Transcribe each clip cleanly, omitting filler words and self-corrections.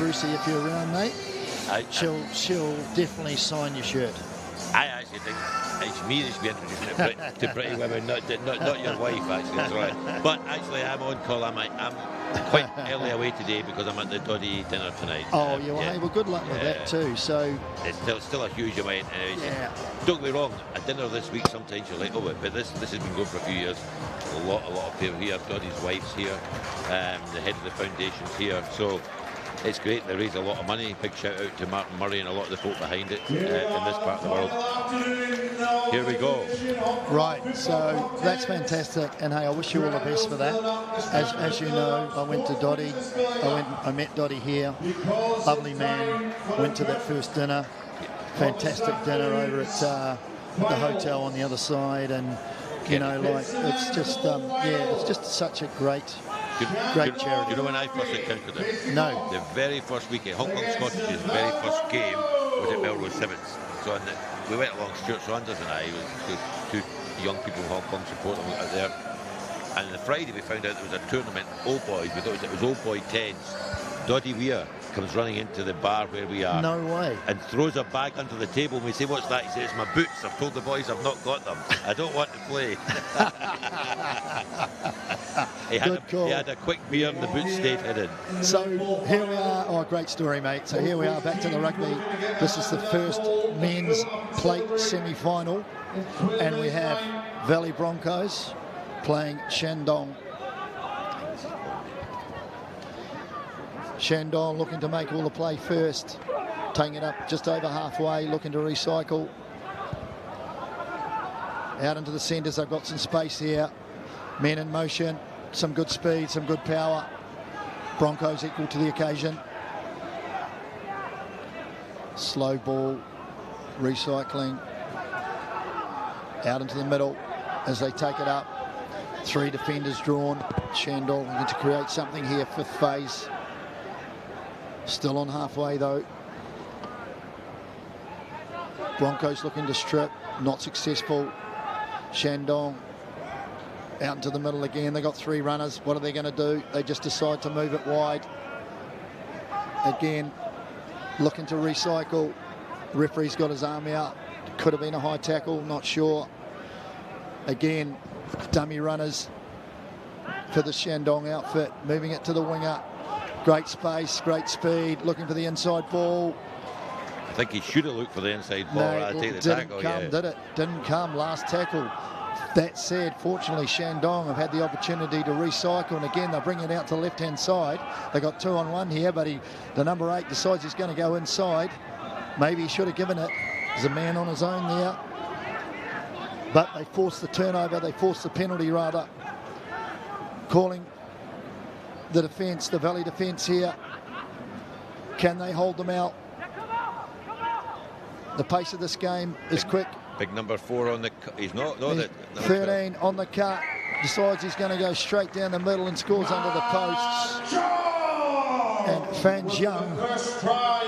Brucey, if you're around, mate. She'll definitely sign your shirt. I actually think it's me that should be introducing to pretty women, not your wife, actually. That's right. But actually, I'm on call. I'm quite early away today because I'm at the Doddy dinner tonight. Oh, you are? Hey, well, good luck with that too. So it's still a huge amount. Don't get me wrong, a dinner this week sometimes you're like, oh, but this has been going for a few years. A lot of people here. Doddy's wife's here. The head of the foundation's here. So it's great. They raise a lot of money. Big shout out to Martin Murray and a lot of the folk behind it in this part of the world. Here we go. Right, so that's fantastic, and hey, I wish you all the best for that. As you know, I went to Doddy. I met Doddy here. Lovely man. Went to that first dinner. Fantastic dinner over at the hotel on the other side, and you know, like it's just it's just such a great charity. You know when I first encountered it? No. The very first weekend, Hong Kong Scottich's very first game was at Melrose Sevens. So we went along, Stuart Saunders and I, two young people from Hong Kong support them out there. And on the Friday we found out there was a tournament, old boys, we thought it was old boy 10s. Doddy Weir comes running into the bar where we are. No way. And throws a bag under the table, and we say, what's that? He says, it's my boots. I've told the boys I've not got them. I don't want to play. He had a quick beer and the boots stayed hidden. So here we are. Oh, great story, mate. So here we are back to the rugby. This is the first men's plate semi-final. And we have Valley Broncos playing Shandong. Shandong looking to make all the play first. Taking it up just over halfway, looking to recycle. Out into the centres, they've got some space here. Men in motion, some good speed, some good power. Broncos equal to the occasion. Slow ball, recycling. Out into the middle as they take it up. 3 defenders drawn. Shandong looking to create something here, 5th phase. Still on halfway though. Broncos looking to strip, not successful. Shandong out into the middle again. They got 3 runners. What are they going to do? They just decide to move it wide. Again, looking to recycle. Referee's got his arm out. Could have been a high tackle, not sure. Again, dummy runners for the Shandong outfit. Moving it to the winger. Great space, great speed, looking for the inside ball. I think he should have looked for the inside ball. No, didn't come, last tackle. That said, fortunately, Shandong have had the opportunity to recycle, and again, they're bringing it out to the left-hand side. They got 2 on 1 here, but the number 8 decides he's going to go inside. Maybe he should have given it. There's a man on his own there. But they forced the turnover, they forced the penalty rather. Calling the defence, the Valley defence here. Can they hold them out? The pace of this game is quick. Big number 4 on the... He's not... No, 13 on the cut. Decides he's going to go straight down the middle and scores under the posts. And Fan Zhang,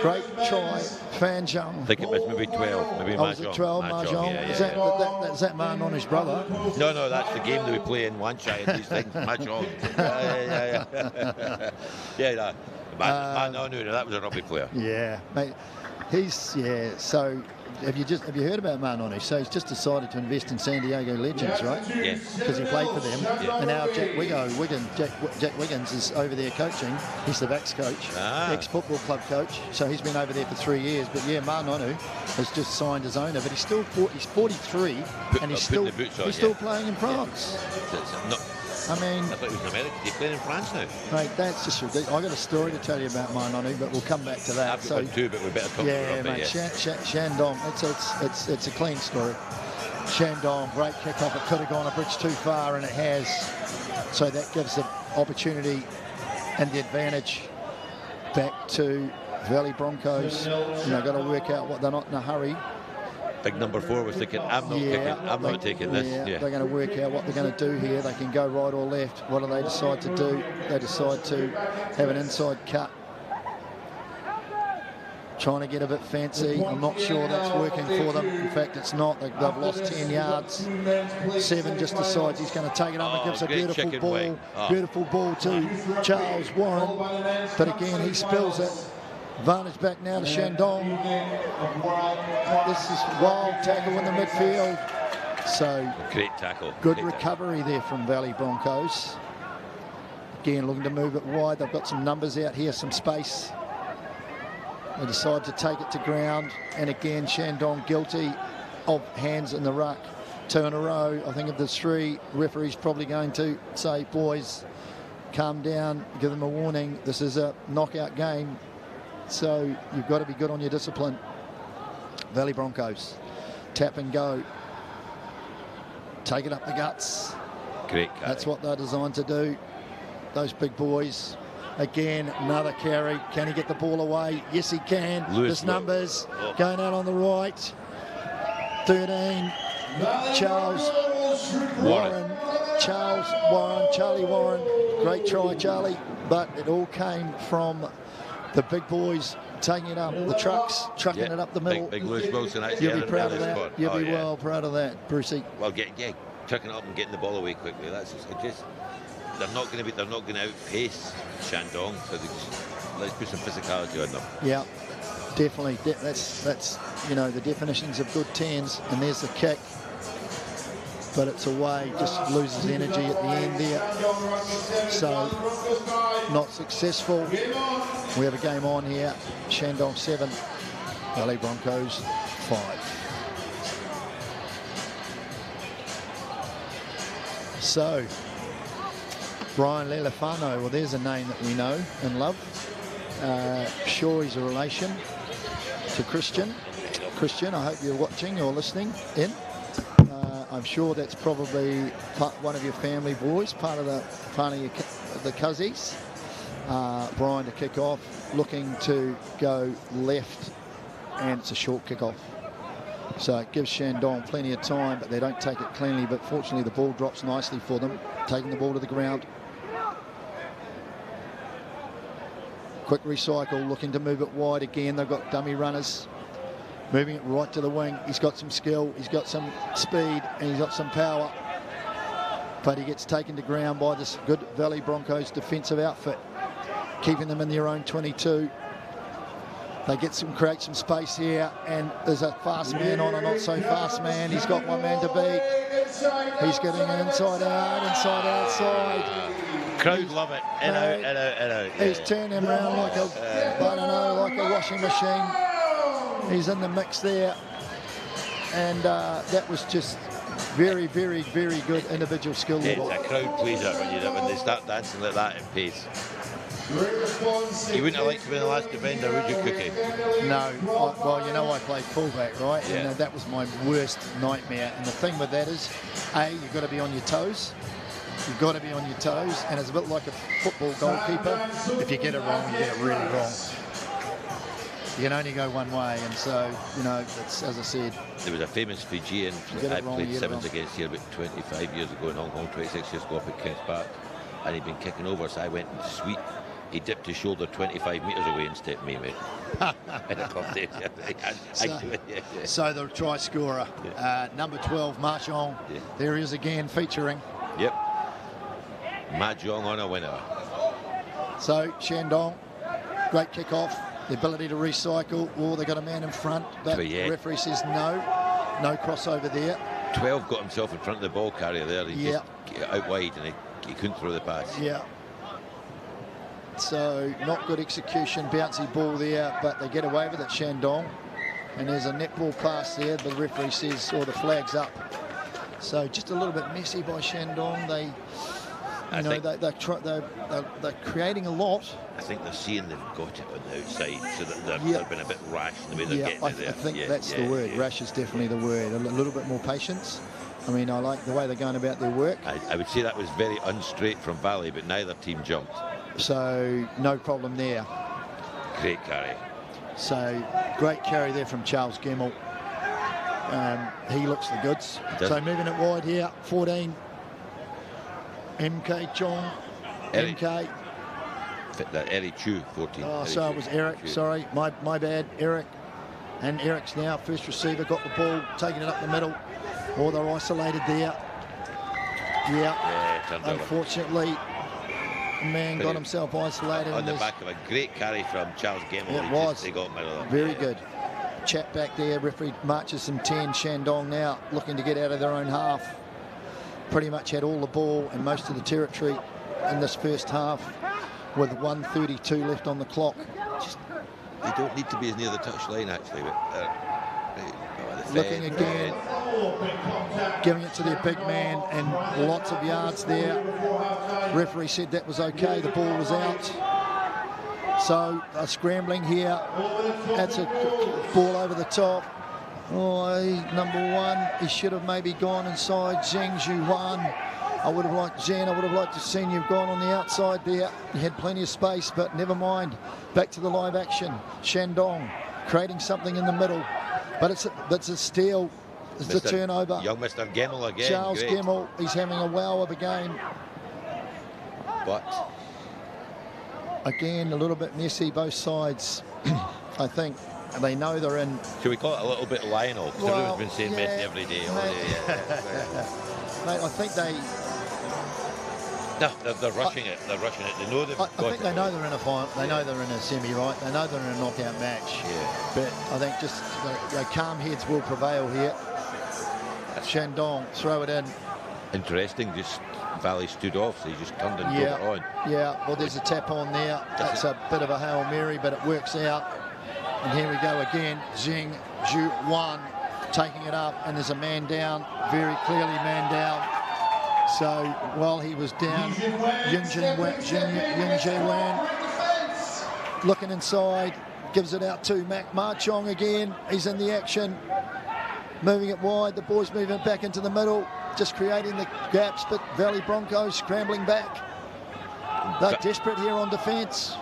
great try, Fan Zhang. I think it was maybe 12, maybe Was it 12, Mahjong? Is that Man on his brother? No, that's the game that we play in Wanchai and these things, Mahjong. Man Onu, that was a rugby player. Yeah, mate. So have you heard about Manonu? So he's just decided to invest in San Diego Legends, right? Yes. Because he played for them. Yeah. And now Jack Wiggins is over there coaching. He's the backs coach, ex-football club coach. So he's been over there for 3 years. But yeah, Manonu has just signed his owner, but he's 43 and he's still playing in France. Yeah. I thought he was in America. He's playing in France now. Mate, that's just ridiculous. I've got a story to tell you about Mainonu, but we'll come back to that. I've got 2, but we better talk about it. Shandong, it's a clean story. Shandong, great kick off. It could have gone a bridge too far, and it has. So that gives the opportunity and the advantage back to Valley Broncos. Got to work out what they're not in a hurry. Big number 4 was thinking, I'm not taking this. Yeah. They're going to work out what they're going to do here. They can go right or left. What do they decide to do? They decide to have an inside cut. Trying to get a bit fancy. I'm not sure that's working for them. In fact, it's not. They've lost 10 yards. 7 just decides he's going to take it up and gives a beautiful ball. Beautiful ball to Charles Warren. But again, he spills it. Advantage back now to Shandong. This is wild tackle in the midfield. So great tackle. Good great recovery tackle. there from Valley Broncos. Again, looking to move it wide. They've got some numbers out here, some space. They decide to take it to ground. And again, Shandong guilty of hands in the ruck. 2 in a row. I think of the 3, referee's probably going to say, boys, calm down, give them a warning. This is a knockout game. So you've got to be good on your discipline. Valley Broncos, tap and go. Take it up the guts. Great carry. That's what they're designed to do. Those big boys. Again, another carry. Can he get the ball away? Yes, he can. His numbers going out on the right. 13. Charles Warren. Charlie Warren. Great try, Charlie. But it all came from the big boys taking it up, the trucks, trucking it up the middle. Big Lewis Wilson actually. You'll be proud of that. Spot. You'll be well proud of that, Brucey. Well, chucking it up and getting the ball away quickly. That's just they're not going to outpace Shandong. So let's put some physicality on them. Yeah, definitely. That's the definitions of good 10s. And there's the kick. But it's away, just loses energy at the end there. So, not successful. We have a game on here. Shandong 7, Valley Broncos 5. So, Brian Lelefano, well, there's a name that we know and love. Sure, he's a relation to Christian. Christian, I hope you're watching or listening in. I'm sure that's probably one of your family boys, part of the Cuzzies. Brian to kick off, looking to go left, and it's a short kick off. So it gives Shandong plenty of time, but they don't take it cleanly. But fortunately, the ball drops nicely for them, taking the ball to the ground. Quick recycle, looking to move it wide again. They've got dummy runners. Moving it right to the wing. He's got some skill, he's got some speed, and he's got some power. But he gets taken to ground by this good Valley Broncos defensive outfit, keeping them in their own 22. They create some space here, and there's a fast man on a not so fast man. He's got one man to beat. He's getting an inside outside. Crowd love it. In out. He's turned him around like a washing machine. He's in the mix there, and that was just very, very, very good individual skill level. It's a crowd pleaser when they start dancing like that in pace. You wouldn't have liked to be the last defender, would you, Cookie? No. I played fullback, right? Yeah. And that was my worst nightmare. And the thing with that is, you've got to be on your toes. You've got to be on your toes, and it's a bit like a football goalkeeper. If you get it wrong, you get it really wrong. You can only go one way, and so, it's, as I said. There was a famous Fijian I played 7s against here about 25 years ago in Hong Kong, 26 years ago up at Kings Park, and he'd been kicking over, so I went and sweep. He dipped his shoulder 25 metres away and stepped me, mate. So the try scorer, number 12, Mahjong, there he is again featuring. Yep. Mahjong on a winner. So Shandong, great kick-off. The ability to recycle. Oh, they got a man in front, but the referee says no crossover there. 12 got himself in front of the ball carrier there. He just out wide, and he couldn't throw the pass. Yeah. So not good execution, bouncy ball there, but they get away with it, Shandong. And there's a netball pass there. The referee says, the flag's up. So just a little bit messy by Shandong. They're creating a lot. I think they're seeing they've got it on the outside, so that they've been a bit rash in the way they're getting it there. I think that's the word. Rash is definitely the word. A little bit more patience. I mean, I like the way they're going about their work. I would say that was very unstraight from Valley, but neither team jumped. So no problem there. Great carry. So great carry there from Charles Gemmell. He looks the goods. So moving it wide here, 14. MK Chong. Eric. MK. Eric Chu, 14. Oh, so it was Eric. Chu. Sorry, my bad, Eric. And Eric's now first receiver, got the ball, taking it up the middle. Oh, they're isolated there. Yeah, unfortunately, man got himself isolated. On the back of a great carry from Charles Gemmell. It was. They got him out of that. Very good. Chat back there. Referee marches them 10. Shandong now looking to get out of their own half. Pretty much had all the ball and most of the territory in this first half with 1:32 left on the clock. They don't need to be as near the touchline, actually. But, looking again, giving it to their big man and lots of yards there. Referee said that was okay, the ball was out. So scrambling here. That's a ball over the top. Oh, number 1, he should have maybe gone inside. Zheng Zhuan. I would have liked to have seen you gone on the outside there. You had plenty of space, but never mind. Back to the live action. Shandong creating something in the middle, but it's a steal. It's a turnover. Young Mr. Gemmell again. Charles great. Gemmell, he's having a wow of a game. But again, a little bit messy, both sides. I think they know they're in. Should we call it a little bit Lionel? Because everyone's been saying messy every day. All day. Mate, I think they. No, they're rushing it. They're rushing it. They know they've got it. I think they know they're in a final. They know they're in a semi, right? They know they're in a knockout match. Yeah. But I think just calm heads will prevail here. Shandong, throw it in. Interesting. Just Valley stood off, so he just turned and put it on. Yeah. Well, there's a tap on there. That's a bit of a Hail Mary, but it works out. And here we go again. Zheng Zhuan taking it up, and there's a man down. Very clearly man down. So while he was down, Ying Jiwan looking inside, gives it out to Mac Ma Chong again. He's in the action, moving it wide. The boys moving it back into the middle, just creating the gaps, but Valley Broncos scrambling back. They're desperate here on defence.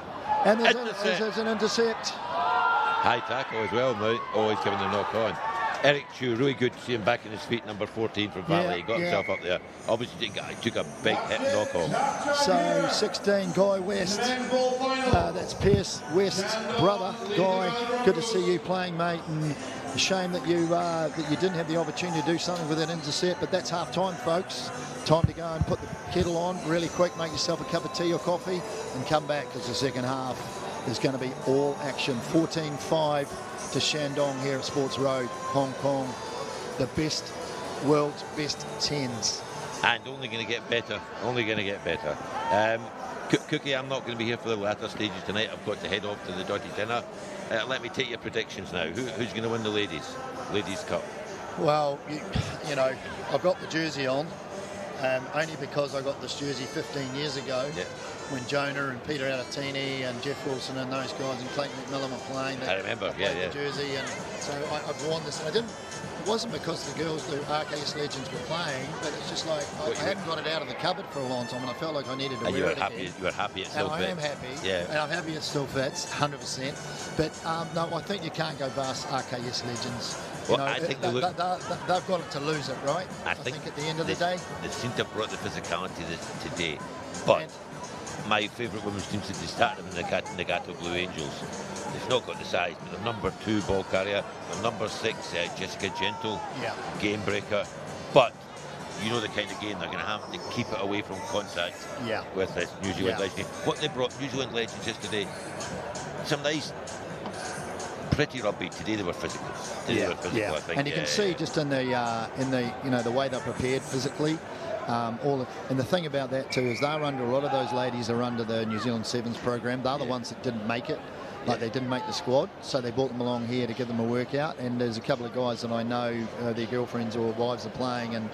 And there's an intercept. High tackle as well, mate. Always giving the knock on. Eric Chu, really good to see him back in his feet, number 14 from Valley. He got himself up there. Obviously, he took a big hit knock off. So 16, Guy West. That's Pierce West's brother. Guy, good to see you playing, mate. And a shame that you didn't have the opportunity to do something with that intercept. But that's half time, folks. Time to go and put the kettle on really quick. Make yourself a cup of tea or coffee and come back, because the second half is going to be all action. 14-5 to Shandong here at Sports Road, Hong Kong. The best, world's best 10s. And only going to get better. Only going to get better. Cookie, I'm not going to be here for the latter stages tonight. I've got to head off to the dodgy dinner. Let me take your predictions now. Who's going to win the Ladies Cup? Well, you know, I've got the jersey on. Only because I got this jersey 15 years ago when Jonah and Peter Alatini and Jeff Wilson and those guys and Clayton McMillan were playing. I remember, the jersey, and so I've worn this. And it wasn't because the girls, the RKS Legends, were playing, but it's just like I hadn't got it out of the cupboard for a long time, and I felt like I needed to wear it again. You were happy it still fits. I am happy, and I'm happy it still fits, 100%. But no, I think you can't go past RKS Legends. Well, I think they've got it to lose it, right? I think at the end of the day. They seem to have brought the physicality today. But my favourite women's team since they started in the Nagato Blue Angels, they've not got the size, but they're number 2 ball carrier, they're number 6, Jessica Gentle, game breaker. But you know the kind of game they're going to have to keep it away from contact with this New Zealand Legends. What they brought New Zealand Legends yesterday, some nice pretty rugby. Today they were physical. I think. And you can see just in the the way they're prepared physically. And the thing about that too is they're under, a lot of those ladies are under the New Zealand Sevens program. They're the ones that didn't make it. They didn't make the squad, so they brought them along here to give them a workout. And there's a couple of guys that I know, their girlfriends or wives are playing, and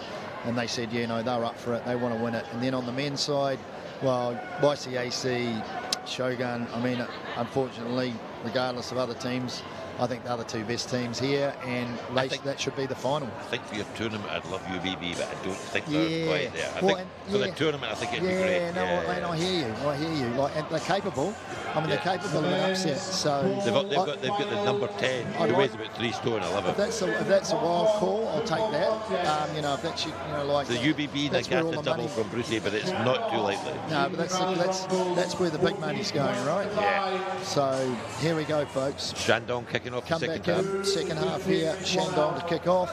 they said, they're up for it. They want to win it. And then on the men's side, well, YCAC, Shogun, I mean, unfortunately, regardless of other teams, I think the other 2 best teams here, and that should be the final. I think for your tournament, I'd love UBB, but I don't think they're quite there. I think for the tournament, I think it'd be great. And I hear you. And they're capable. I mean, they're capable of an upset. So they've got the number 10. Who weighs about 3 stone. I love it. If that's a wild call, I'll take that. If that's the UBB, they got the double from Brucey, but it's not too likely. No, but that's where the big money's going, right? Yeah. So here we go, folks. Shandong kicking off the second half. Second half here. Shandong to kick off.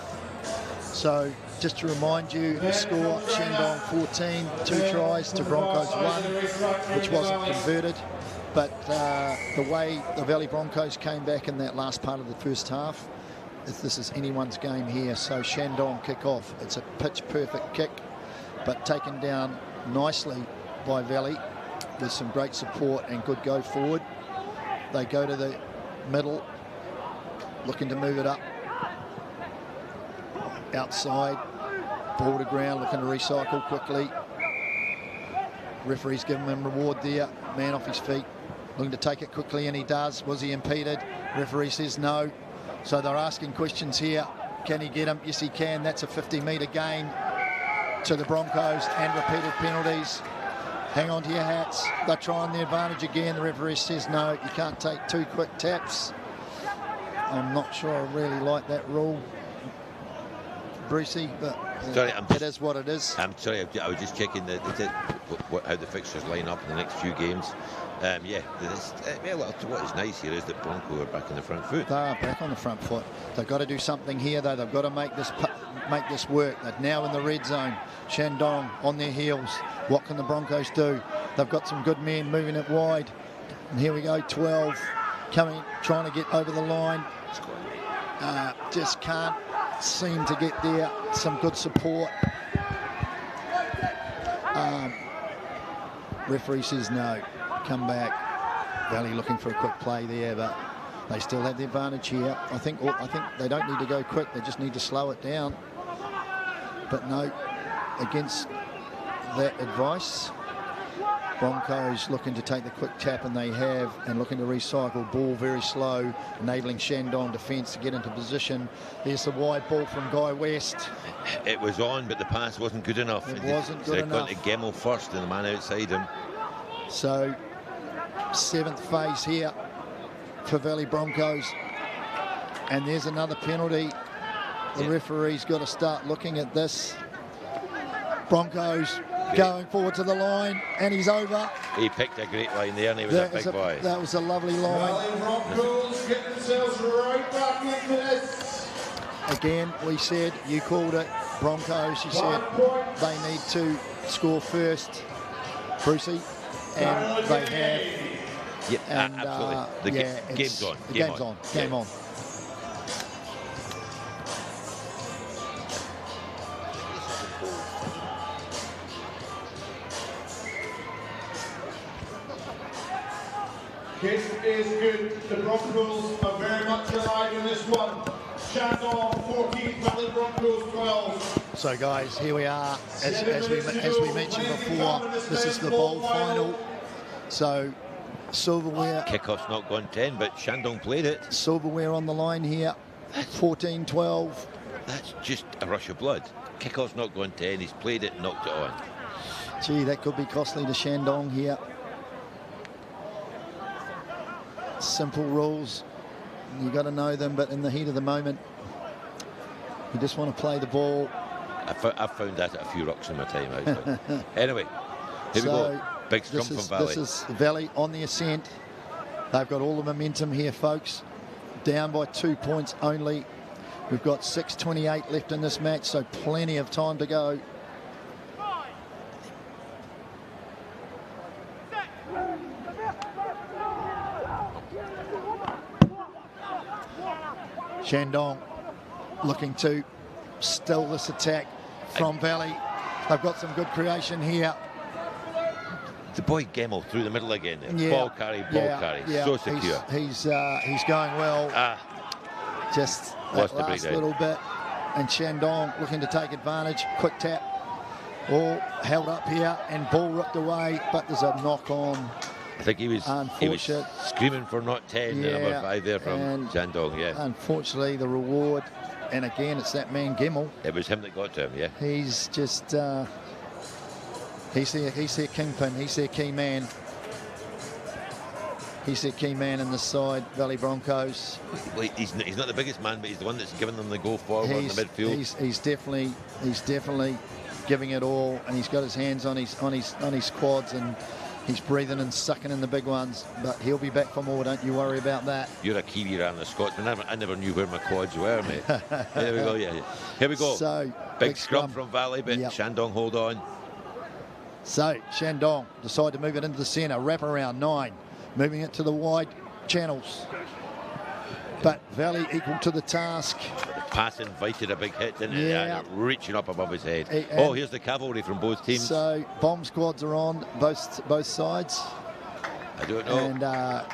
So just to remind you, the score, Shandong 14, 2 tries to Broncos 1, which wasn't converted. But the way the Valley Broncos came back in that last part of the first half, this is anyone's game here. So Shandong kick off. It's a pitch-perfect kick, but taken down nicely by Valley with some great support and good go forward. They go to the middle, looking to move it up. Outside, ball to ground, looking to recycle quickly. Referee's giving him reward there. Man off his feet, looking to take it quickly, and he does. Was he impeded? Referee says no. So they're asking questions here. Can he get him? Yes, he can. That's a 50-metre gain to the Broncos and repeated penalties. Hang on to your hats. They're trying the advantage again. The referee says no, you can't take 2 quick taps. I'm not sure I really like that rule, Brucey, but sorry, it is what it is. I'm sorry, I was just checking how the fixtures line up in the next few games. What is nice here is that Bronco are back on the front foot. They are back on the front foot. They've got to do something here, though. They've got to make this work. They're now in the red zone. Shandong on their heels. What can the Broncos do? They've got some good men moving it wide. And here we go, 12 coming, trying to get over the line. Just can't seem to get there. Some good support. Referee says no. Come back. Valley looking for a quick play there, but they still have the advantage here. I think they don't need to go quick. They just need to slow it down. But no, against that advice, Broncos looking to take the quick tap, and they have, and looking to recycle. Ball very slow, enabling Shandong defence to get into position. There's the wide ball from Guy West. It was on, but the pass wasn't good enough. It wasn't good enough. They've gone to Gemmell first, and the man outside him. So, 7th phase here for Valley Broncos. And there's another penalty. The referee's got to start looking at this. Broncos going forward to the line, and he's over. He picked a great line there, and he was a big boy. That was a lovely line. Valley Broncos get themselves right back into this. Again, we said, you called it, Broncos, you said they need to score first, Brucey, and they have. Yeah, and, absolutely. The game's on. Game on. Kiss is good. The Broncos are very much alive in this one. Shandong 14, Valley Broncos 12. So guys, here we are. As we mentioned before, this is the bowl final. So silverware. Kickoff's not gone 10, but Shandong played it. Silverware on the line here. 14-12. That's just a rush of blood. Kickoff's not gone 10. He's played it, knocked it on. Gee, that could be costly to Shandong here. Simple rules, you got to know them, but in the heat of the moment, you just want to play the ball. I've found that at a few rocks in my time out. Anyway, here we go. Big scrum from Valley. This is Valley on the ascent. They've got all the momentum here, folks. Down by 2 points only. We've got 6:28 left in this match, so plenty of time to go. Shandong looking to still this attack from Valley. They've got some good creation here. The boy Gemmell through the middle again. Yeah, ball carry. Yeah. So secure. He's going well. Just that last little bit. And Shandong looking to take advantage. Quick tap. All held up here and ball ripped away, but there's a knock on. I think he was screaming for not 10, the number 5 there from Shandong, Unfortunately, the reward, and again, it's that man Gemmell. It was him that got to him, yeah. He's just, he's their kingpin, he's their key man. He's their key man in the side, Valley Broncos. Well, he's not the biggest man, but he's the one that's giving them the go forward in the midfield. He's definitely giving it all, and he's got his hands on his quads, and He's breathing and sucking in the big ones, but he'll be back for more, don't you worry about that. You're a Kiwi around the Scotsman. I never knew where my quads were, mate. There we go, yeah. Here we go. So, big scrum from Valley, but Shandong hold on. So, Shandong decide to move it into the centre, wrap around 9, moving it to the wide channels. But Valley equal to the task. Pass invited a big hit, didn't it? Yeah. And reaching up above his head. And here's the cavalry from both teams. So, bomb squads are on both sides. I don't know. And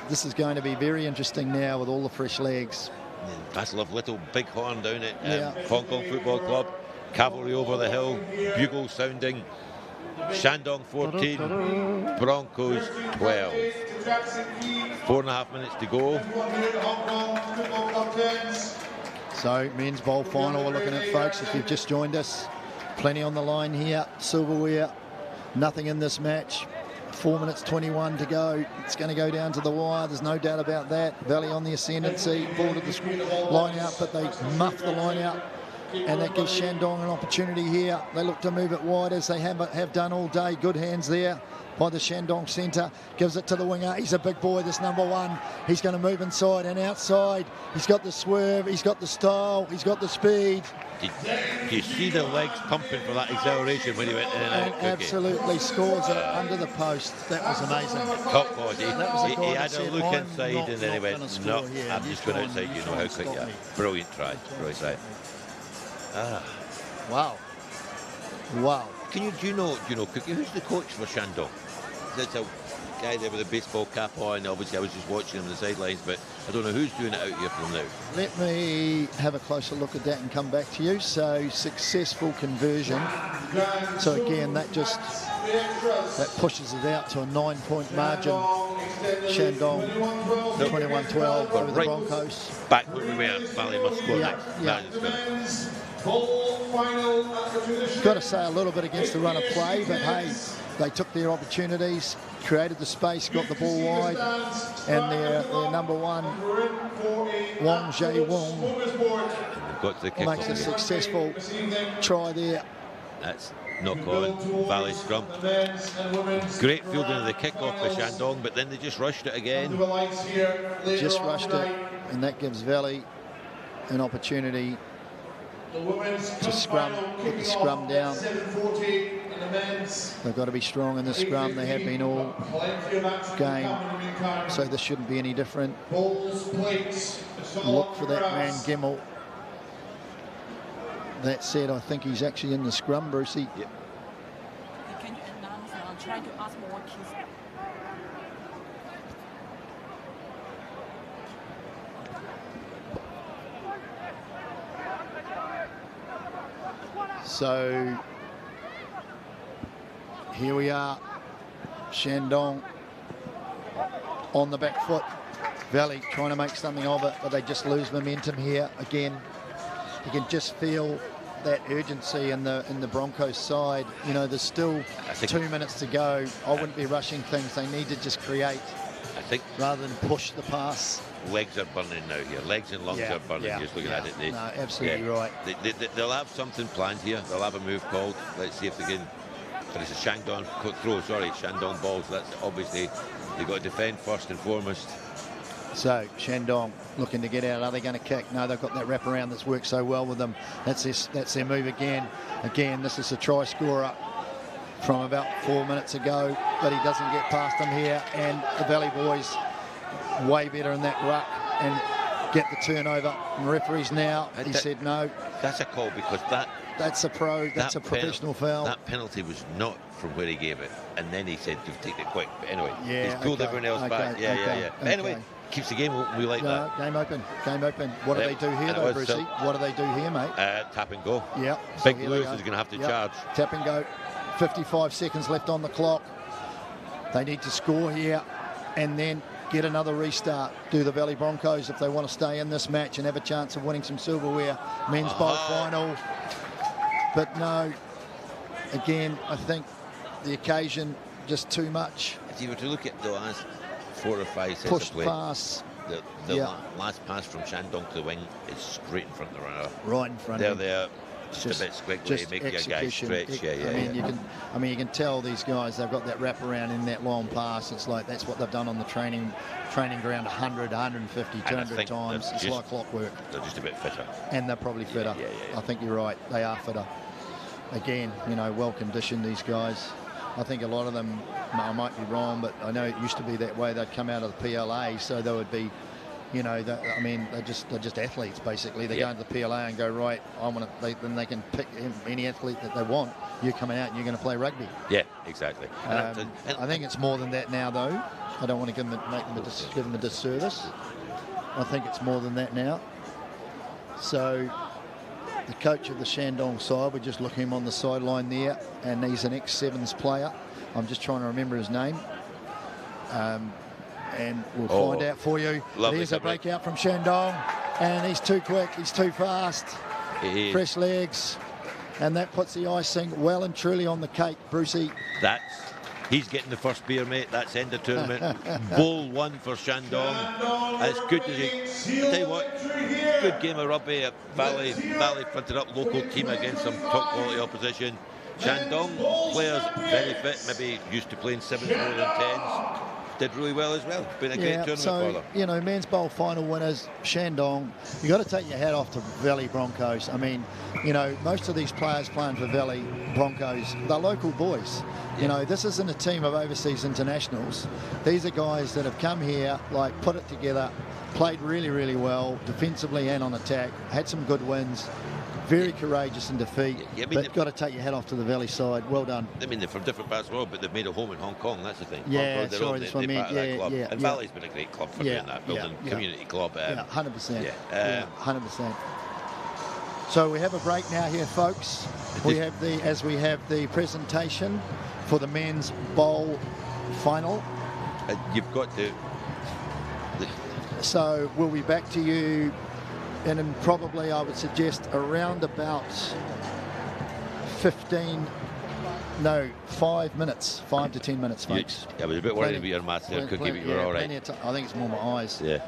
this is going to be very interesting now with all the fresh legs. Battle of Little Bighorn down at Hong Kong Football Club. Cavalry over the hill. Bugle sounding. Shandong 14, Broncos 12. 4.5 minutes to go. So, men's bowl final we're looking at, folks, if you've just joined us. Plenty on the line here. Silverware, nothing in this match. 4 minutes 21 to go. It's going to go down to the wire, there's no doubt about that. Valley on the ascendancy, ball to the line out, but they muff the line out. And that gives Shandong an opportunity here. They look to move it wide as they have done all day. Good hands there by the Shandong centre. Gives it to the winger. He's a big boy, this number 1. He's going to move inside and outside. He's got the swerve. He's got the style. He's got the speed. Do you see the legs pumping for that acceleration when he went in and out? Absolutely scores it under the post. That was amazing. Top body. He had a look inside and then he went, no, I'm just going outside. You know how quick you are. Brilliant try. Brilliant try. Wow. Wow. Do you know, Cookie, who's the coach for Shandong? That's a guy there with a baseball cap on. Obviously, I was just watching him on the sidelines, but I don't know who's doing it out here from now. Let me have a closer look at that and come back to you. So, successful conversion. So, again, that pushes it out to a 9-point margin. Shandong 21-12 over the Broncos. Back where we were, Valley must score next. Got to say a little bit against the run of play, but hey, they took their opportunities, created the space, got the ball wide, and their number 1, Wong Jae Wong, makes a successful try there. That's knock on, Valley scrum. Great fielding of the kick-off for Shandong, but then they just rushed it again. Just rushed it, and that gives Valley an opportunity to scrum, put the scrum down. They've got to be strong in the scrum. They have been all game, so this shouldn't be any different. Look for that man Gemmell. That said, I think he's actually in the scrum, Brucey. Can you announce? I'm trying to ask more kids. So here we are, Shandong on the back foot. Valley trying to make something of it, but they just lose momentum here again. You can just feel that urgency in the Broncos side. You know, there's still 2 minutes to go. I wouldn't be rushing things. They need to just create, I think, rather than push the pass. Legs are burning now here. Legs and lungs are burning. Just looking at it. No, absolutely right. They'll have something planned here. They'll have a move called. Let's see if they can. But it's a Shandong throw. Sorry, Shandong ball. So that's obviously they've got to defend first and foremost. So Shandong looking to get out. Are they going to kick? No, they've got that wraparound that's worked so well with them. That's their move again. Again, this is a try scorer from about 4 minutes ago, but he doesn't get past them here. And the Valley boys way better in that ruck and get the turnover. And referees now, he said no. That's a call because that's a professional foul. That penalty was not from where he gave it, and then he said to take it quick. But anyway, he's pulled everyone else back. Anyway, keeps the game open. We like that. Game open. What do they do here, though, Brucey? What do they do here, mate? Tap and go. Yeah. Big Lewis is going to have to charge. Tap and go. 55 seconds left on the clock. They need to score here and then get another restart. Do the Valley Broncos if they want to stay in this match and have a chance of winning some silverware. Men's bowl final. But no, again, I think the occasion just too much. If you were to look at the last 4 or 5 sets pushed of play, pass. The last pass from Shandong to the wing is straight in front of the runner. Right in front They're of him. there. just a bit squiggly, making a guy stretch. I mean, you can tell these guys, they've got that wraparound in that long pass. It's like that's what they've done on the training ground 100, 150, 200 times. It's like clockwork. They're just a bit fitter. And they're probably fitter. I think you're right. They are fitter. Again, you know, well conditioned, these guys. I think a lot of them, I might be wrong, but I know it used to be that way. They'd come out of the PLA, so they would be, you know, I mean, they're just athletes basically. They go into the PLA and go, right, then they can pick any athlete that they want. You're coming out and you're going to play rugby. Yeah, exactly. I think it's more than that now, though. I don't want to give them a disservice. I think it's more than that now. So the coach of the Shandong side, we're just looking at him on the sideline there, and he's an ex-Sevens player. I'm just trying to remember his name. And we'll find out for you. Here's a breakout from Shandong, and he's too quick, he's too fast. Fresh legs, and that puts the icing well and truly on the cake, Brucey. He's getting the first beer, mate. That's end of tournament. Bowl 1 for Shandong. As good as I tell you what, good game of rugby at Valley fronted up local team against some top quality opposition. Shandong players very fit, maybe used to playing 7s more than 10s. Did really well as well. Been a great tournament for them. You know, men's bowl final winners, Shandong. You got to take your hat off to Valley Broncos. I mean, you know, most of these players playing for Valley Broncos, they're local boys. You know, this isn't a team of overseas internationals. These are guys that have come here, like, put it together, played really, really well, defensively and on attack, had some good wins. Very courageous in defeat, but got to take your hat off to the Valley side. Well done. I mean, they're from different parts of the world, but they've made a home in Hong Kong. That's the thing. Yeah, sorry, that's what I mean. And Valley's been a great club for doing that, building community club. 100%. 100%. So we have a break now here, folks. We have the presentation for the men's bowl final. You've got to. So we'll be back to you. And then probably, I would suggest, around about 5 minutes, 5 to 10 minutes, folks. I was a bit worried about your maths there. Could give you all right. I think it's more my eyes. Yeah.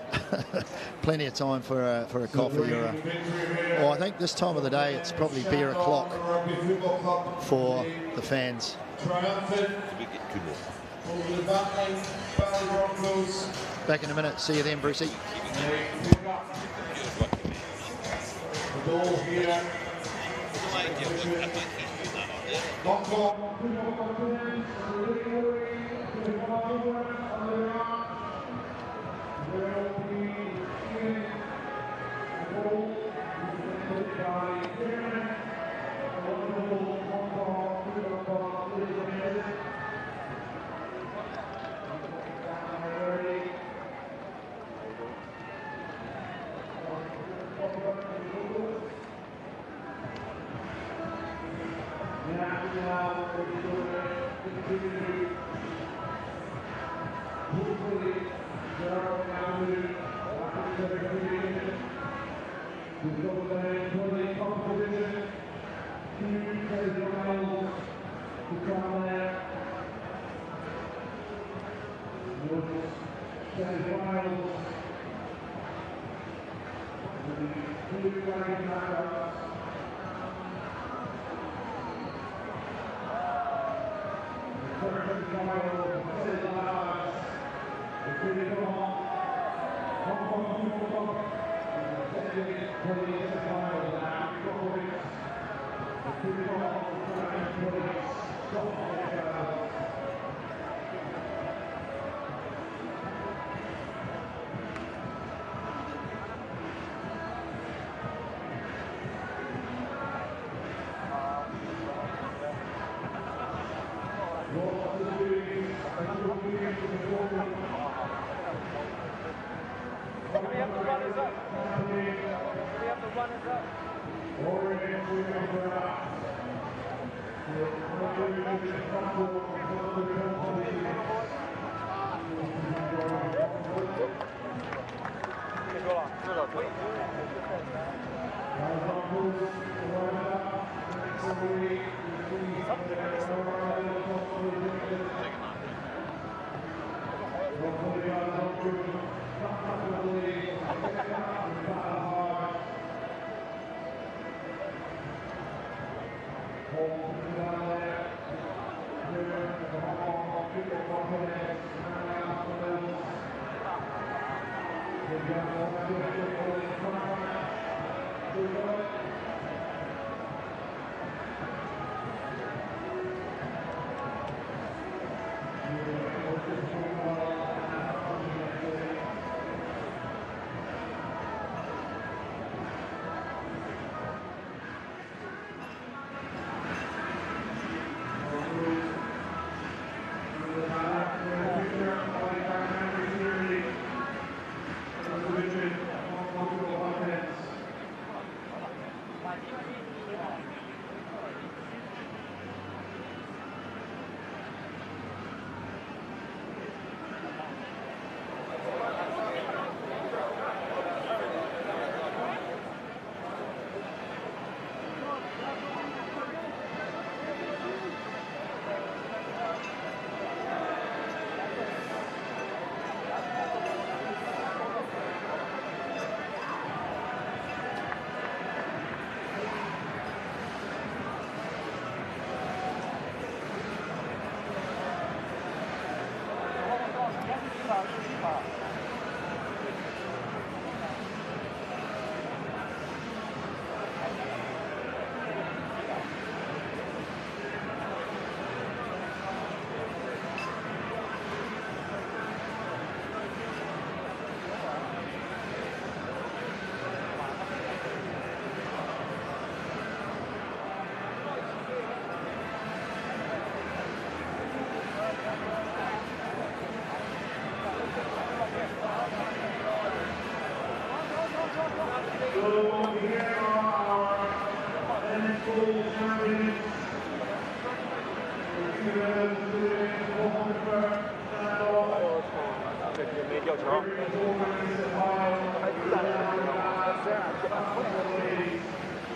Plenty of time for a coffee or I think this time of the day it's probably beer o'clock for the fans. Back in a minute. See you then, Brucey. Goal here.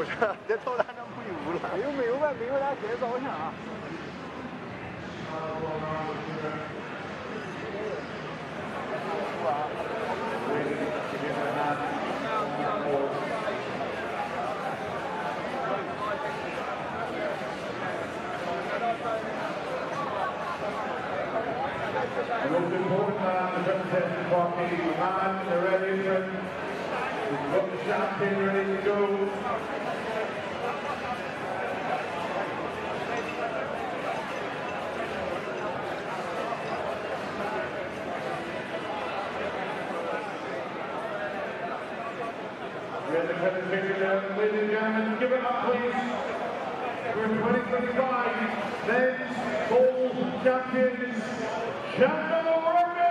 是，这投篮上没有了。没有咱接着照相啊。The most important man, the representing party, the man in the red apron, who's got the champagne ready to go. We're the presentation, ladies and gentlemen, give it up please. For 2025 men's gold champions, Shandong Rugby!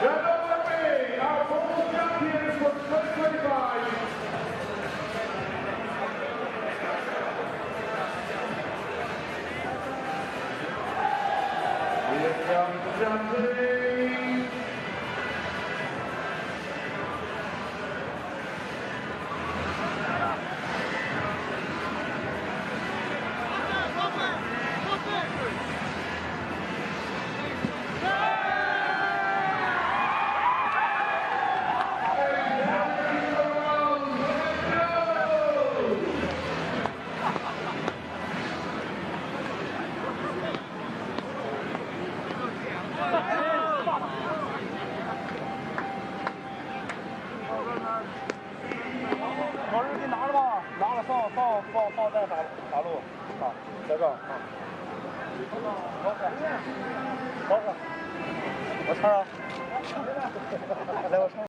Shandong Rugby, our gold champions for 2025. Here comes the champion.老师给拿了吧？拿了，放在法路啊，在这儿啊。好，我穿上。来，我穿。